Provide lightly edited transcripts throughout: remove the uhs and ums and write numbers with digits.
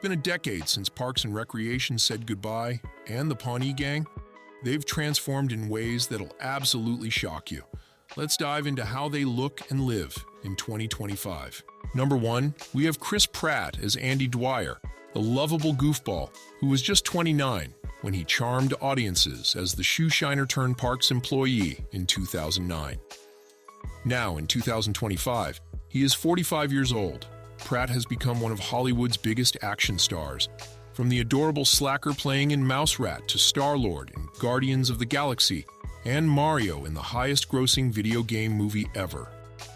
been a decade since Parks and Recreation said goodbye, and the Pawnee Gang. They've transformed in ways that'll absolutely shock you. Let's dive into how they look and live in 2025. Number 1, we have Chris Pratt as Andy Dwyer, the lovable goofball who was just 29 when he charmed audiences as the shoe shiner turned Parks employee in 2009. Now, in 2025, he is 45 years old. Pratt has become one of Hollywood's biggest action stars, from the adorable slacker playing in Mouse Rat to Star-Lord in Guardians of the Galaxy and Mario in the highest-grossing video game movie ever.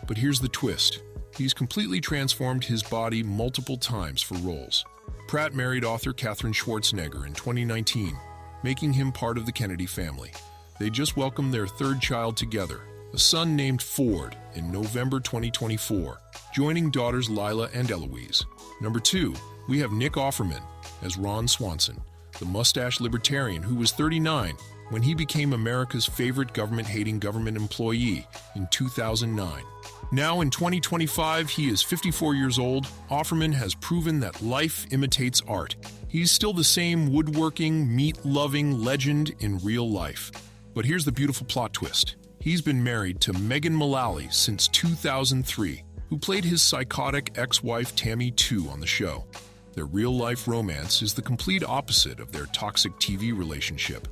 But here's the twist. He's completely transformed his body multiple times for roles. Pratt married author Kathryn Schwartz in 2019, making him part of the Kennedy family. They just welcomed their third child together, a son named Ford, in November 2024, joining daughters Lila and Eloise. Number 2, we have Nick Offerman as Ron Swanson, the mustache libertarian who was 39 when he became America's favorite government-hating government employee in 2009. Now in 2025, he is 54 years old. Offerman has proven that life imitates art. He's still the same woodworking, meat-loving legend in real life. But here's the beautiful plot twist. He's been married to Megan Mullally since 2003, who played his psychotic ex-wife Tammy 2 on the show. Their real-life romance is the complete opposite of their toxic TV relationship.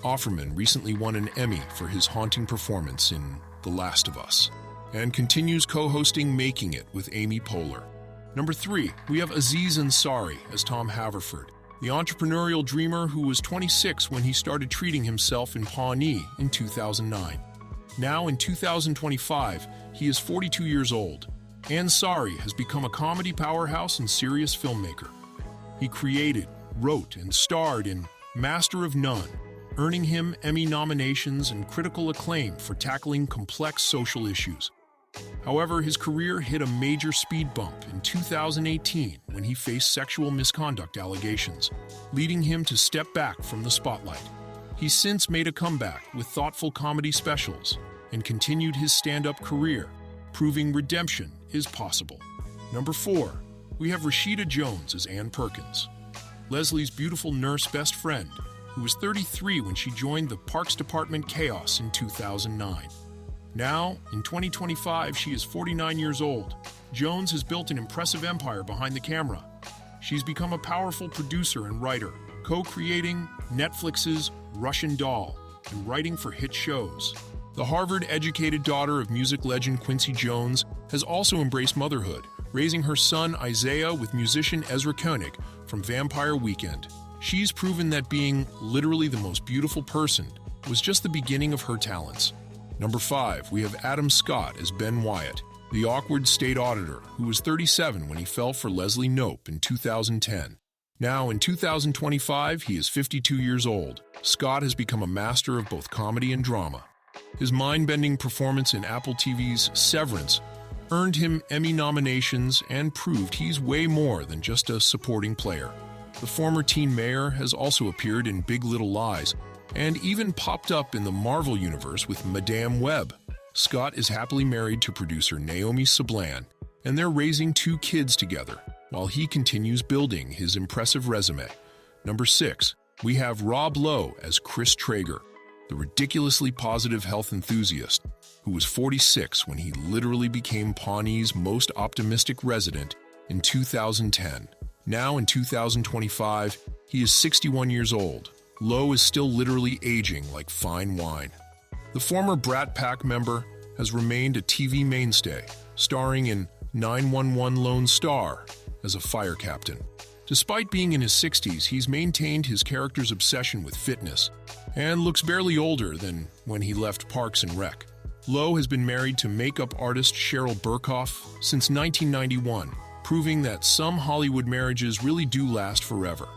Offerman recently won an Emmy for his haunting performance in The Last of Us, and continues co-hosting Making It with Amy Poehler. Number 3, we have Aziz Ansari as Tom Haverford, the entrepreneurial dreamer who was 26 when he started treating himself in Pawnee in 2009. Now in 2025, he is 42 years old. Ansari has become a comedy powerhouse and serious filmmaker. He created, wrote, and starred in Master of None, earning him Emmy nominations and critical acclaim for tackling complex social issues. However, his career hit a major speed bump in 2018 when he faced sexual misconduct allegations, leading him to step back from the spotlight. He's since made a comeback with thoughtful comedy specials and continued his stand-up career, proving redemption is possible. Number 4, we have Rashida Jones as Ann Perkins, Leslie's beautiful nurse best friend, who was 33 when she joined the Parks Department chaos in 2009. Now, in 2025, she is 49 years old. Jones has built an impressive empire behind the camera. She's become a powerful producer and writer, co-creating Netflix's Russian Doll and writing for hit shows. The Harvard-educated daughter of music legend Quincy Jones has also embraced motherhood, raising her son Isaiah with musician Ezra Koenig from Vampire Weekend. She's proven that being literally the most beautiful person was just the beginning of her talents. Number 5, we have Adam Scott as Ben Wyatt, the awkward state auditor who was 37 when he fell for Leslie Knope in 2010. Now, in 2025, he is 52 years old. Scott has become a master of both comedy and drama. His mind-bending performance in Apple TV's Severance earned him Emmy nominations and proved he's way more than just a supporting player. The former teen mayor has also appeared in Big Little Lies and even popped up in the Marvel Universe with Madame Web. Scott is happily married to producer Naomi Sablan, and they're raising 2 kids together while he continues building his impressive resume. Number 6, we have Rob Lowe as Chris Traeger, the ridiculously positive health enthusiast who was 46 when he literally became Pawnee's most optimistic resident in 2010. Now in 2025, he is 61 years old. Lowe is still literally aging like fine wine. The former Brat Pack member has remained a TV mainstay, starring in 911 Lone Star as a fire captain. Despite being in his 60s, he's maintained his character's obsession with fitness and looks barely older than when he left Parks and Rec. Lowe has been married to makeup artist Cheryl Burkhoff since 1991, proving that some Hollywood marriages really do last forever.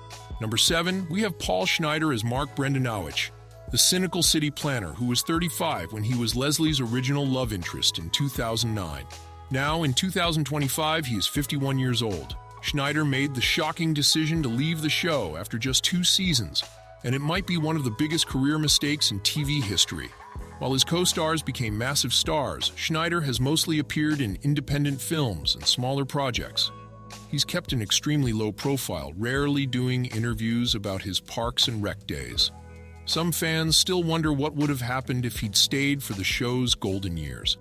Number 7, we have Paul Schneider as Mark Brendanowicz, the cynical city planner who was 35 when he was Leslie's original love interest in 2009. Now, in 2025, he is 51 years old. Schneider made the shocking decision to leave the show after just 2 seasons, and it might be one of the biggest career mistakes in TV history. While his co-stars became massive stars, Schneider has mostly appeared in independent films and smaller projects. He's kept an extremely low profile, rarely doing interviews about his Parks and Rec days. Some fans still wonder what would have happened if he'd stayed for the show's golden years.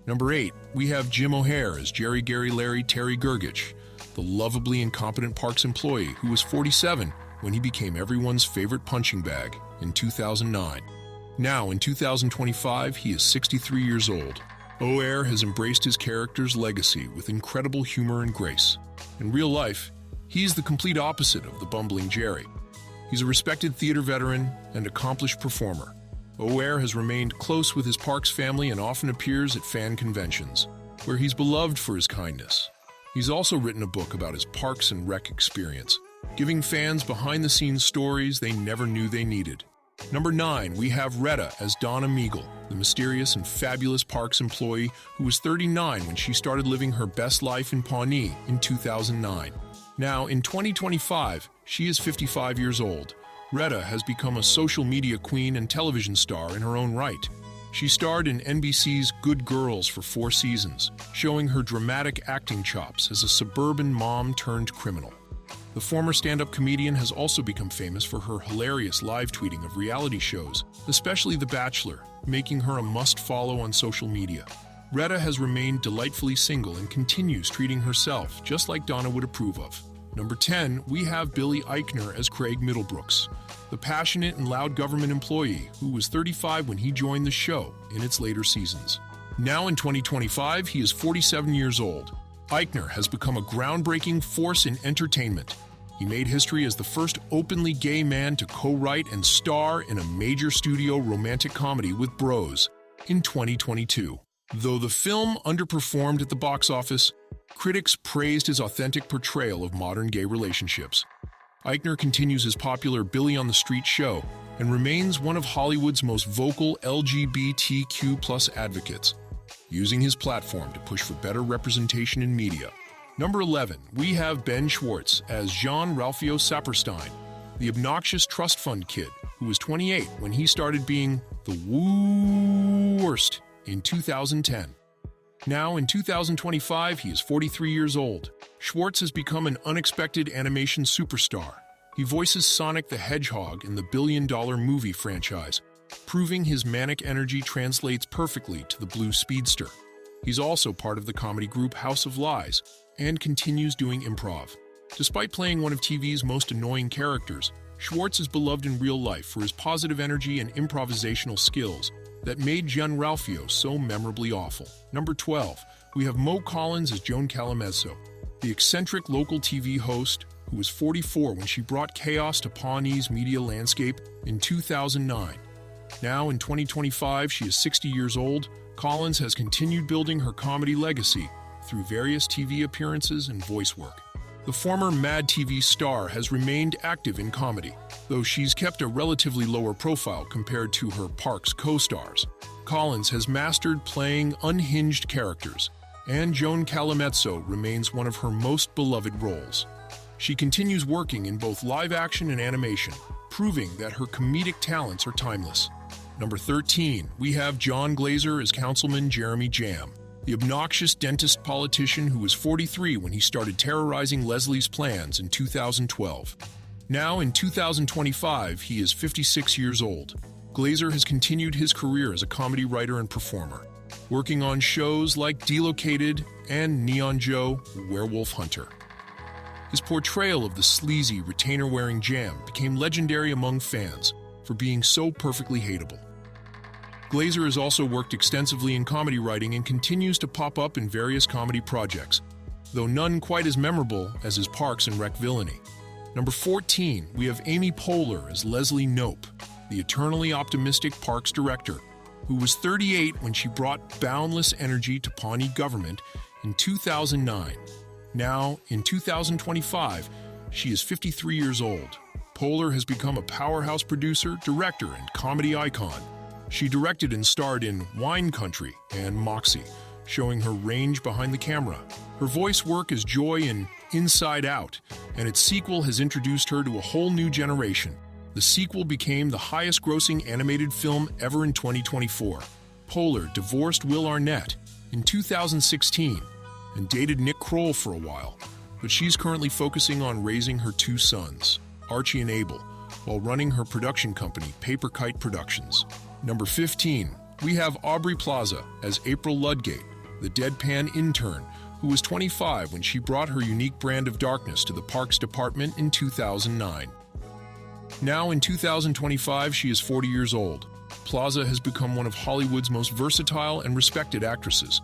Number 8, we have Jim O'Heir as Jerry Gary Larry Terry Gergich, the lovably incompetent Parks employee who was 47 when he became everyone's favorite punching bag in 2009. Now, in 2025, he is 63 years old. O'Heir has embraced his character's legacy with incredible humor and grace. In real life, he's the complete opposite of the bumbling Jerry. He's a respected theater veteran and accomplished performer. O'Heir has remained close with his Parks family and often appears at fan conventions, where he's beloved for his kindness. He's also written a book about his Parks and Rec experience, giving fans behind-the-scenes stories they never knew they needed. Number 9, we have Retta as Donna Meagle, the mysterious and fabulous Parks employee who was 39 when she started living her best life in Pawnee in 2009. Now, in 2025, she is 55 years old. Retta has become a social media queen and television star in her own right. She starred in NBC's Good Girls for 4 seasons, showing her dramatic acting chops as a suburban mom-turned-criminal. The former stand-up comedian has also become famous for her hilarious live tweeting of reality shows, especially The Bachelor, making her a must-follow on social media. Retta has remained delightfully single and continues treating herself just like Donna would approve of. Number 10, we have Billy Eichner as Craig Middlebrooks, the passionate and loud government employee who was 35 when he joined the show in its later seasons. Now in 2025, he is 47 years old. Eichner has become a groundbreaking force in entertainment. He made history as the first openly gay man to co-write and star in a major studio romantic comedy with Bros in 2022. Though the film underperformed at the box office, critics praised his authentic portrayal of modern gay relationships. Eichner continues his popular Billy on the Street show and remains one of Hollywood's most vocal LGBTQ+ advocates, using his platform to push for better representation in media. Number 11, we have Ben Schwartz as Jean-Ralphio Saperstein, the obnoxious trust fund kid who was 28 when he started being the worst in 2010. Now, in 2025, he is 43 years old. Schwartz has become an unexpected animation superstar. He voices Sonic the Hedgehog in the billion-dollar movie franchise, proving his manic energy translates perfectly to the blue speedster. He's also part of the comedy group House of Lies and continues doing improv. Despite playing one of TV's most annoying characters, Schwartz is beloved in real life for his positive energy and improvisational skills that made Jean-Ralphio so memorably awful. Number 12, we have Mo Collins as Joan Calamezzo, the eccentric local TV host who was 44 when she brought chaos to Pawnee's media landscape in 2009. Now, in 2025, she is 60 years old. Collins has continued building her comedy legacy through various TV appearances and voice work. The former Mad TV star has remained active in comedy, though she's kept a relatively lower profile compared to her Parks co-stars. Collins has mastered playing unhinged characters, and Joan Calamezzo remains one of her most beloved roles. She continues working in both live action and animation, proving that her comedic talents are timeless. Number 13, we have Jon Glaser as Councilman Jeremy Jam, the obnoxious dentist politician who was 43 when he started terrorizing Leslie's plans in 2012. Now, in 2025, he is 56 years old. Glaser has continued his career as a comedy writer and performer, working on shows like Delocated and Neon Joe, Werewolf Hunter. His portrayal of the sleazy, retainer-wearing Jam became legendary among fans for being so perfectly hateable. Glaser has also worked extensively in comedy writing and continues to pop up in various comedy projects, though none quite as memorable as his Parks and Rec villainy. Number 14, we have Amy Poehler as Leslie Knope, the eternally optimistic Parks director, who was 38 when she brought boundless energy to Pawnee government in 2009. Now, in 2025, she is 53 years old. Poehler has become a powerhouse producer, director, and comedy icon. She directed and starred in Wine Country and Moxie, showing her range behind the camera. Her voice work as Joy in Inside Out, and its sequel has introduced her to a whole new generation. The sequel became the highest-grossing animated film ever in 2024. Poehler divorced Will Arnett in 2016 and dated Nick Kroll for a while, but she's currently focusing on raising her two sons, Archie and Abel, while running her production company, Paper Kite Productions. Number 15, we have Aubrey Plaza as April Ludgate, the deadpan intern who was 25 when she brought her unique brand of darkness to the Parks Department in 2009. Now in 2025, she is 40 years old. Plaza has become one of Hollywood's most versatile and respected actresses.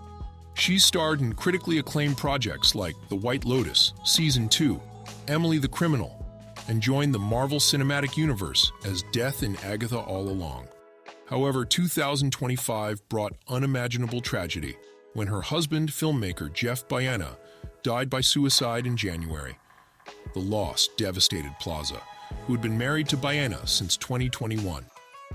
She's starred in critically acclaimed projects like The White Lotus, Season 2, Emily the Criminal, and joined the Marvel Cinematic Universe as Death in Agatha All Along. However, 2025 brought unimaginable tragedy when her husband, filmmaker Jeff Baena, died by suicide in January. The loss devastated Plaza, who had been married to Baena since 2021.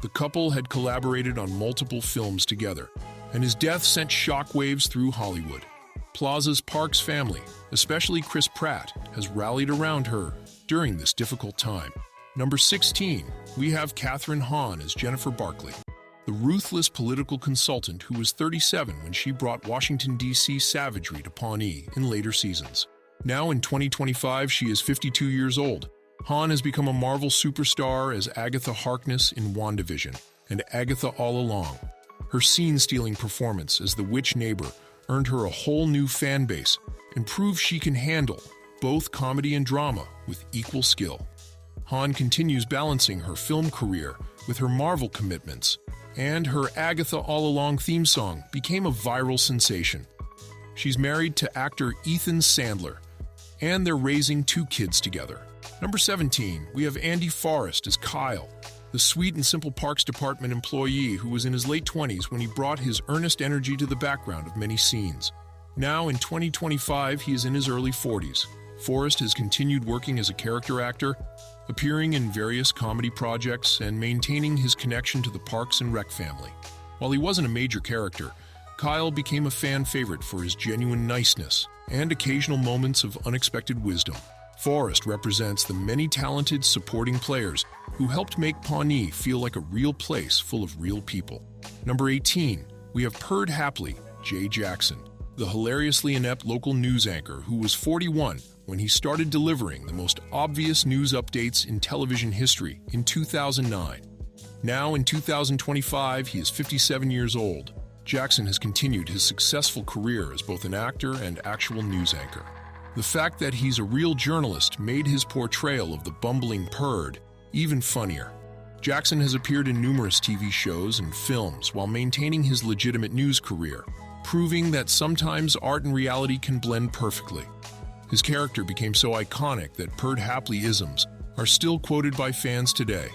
The couple had collaborated on multiple films together, and his death sent shockwaves through Hollywood. Plaza's Parks family, especially Chris Pratt, has rallied around her during this difficult time. Number 16, we have Kathryn Hahn as Jennifer Barkley, the ruthless political consultant who was 37 when she brought Washington, D.C. savagery to Pawnee in later seasons. Now in 2025, she is 52 years old. Hahn has become a Marvel superstar as Agatha Harkness in WandaVision and Agatha All Along. Her scene-stealing performance as the witch neighbor earned her a whole new fan base and proved she can handle both comedy and drama with equal skill. Hahn continues balancing her film career with her Marvel commitments, and her Agatha All Along theme song became a viral sensation. She's married to actor Ethan Sandler, and they're raising two kids together. Number 17, we have Andy Forrest as Kyle, the sweet and simple Parks Department employee who was in his late 20s when he brought his earnest energy to the background of many scenes. Now in 2025, he is in his early 40s. Forrest has continued working as a character actor, appearing in various comedy projects and maintaining his connection to the Parks and Rec family. While he wasn't a major character, Kyle became a fan favorite for his genuine niceness and occasional moments of unexpected wisdom. Forrest represents the many talented supporting players who helped make Pawnee feel like a real place full of real people. Number 18, we have Perd Hapley, Jay Jackson, the hilariously inept local news anchor who was 41 when he started delivering the most obvious news updates in television history in 2009. Now in 2025, he is 57 years old. Jackson has continued his successful career as both an actor and actual news anchor. The fact that he's a real journalist made his portrayal of the bumbling Perd even funnier. Jackson has appeared in numerous TV shows and films while maintaining his legitimate news career, proving that sometimes art and reality can blend perfectly. His character became so iconic that Perd Hapley-isms are still quoted by fans today,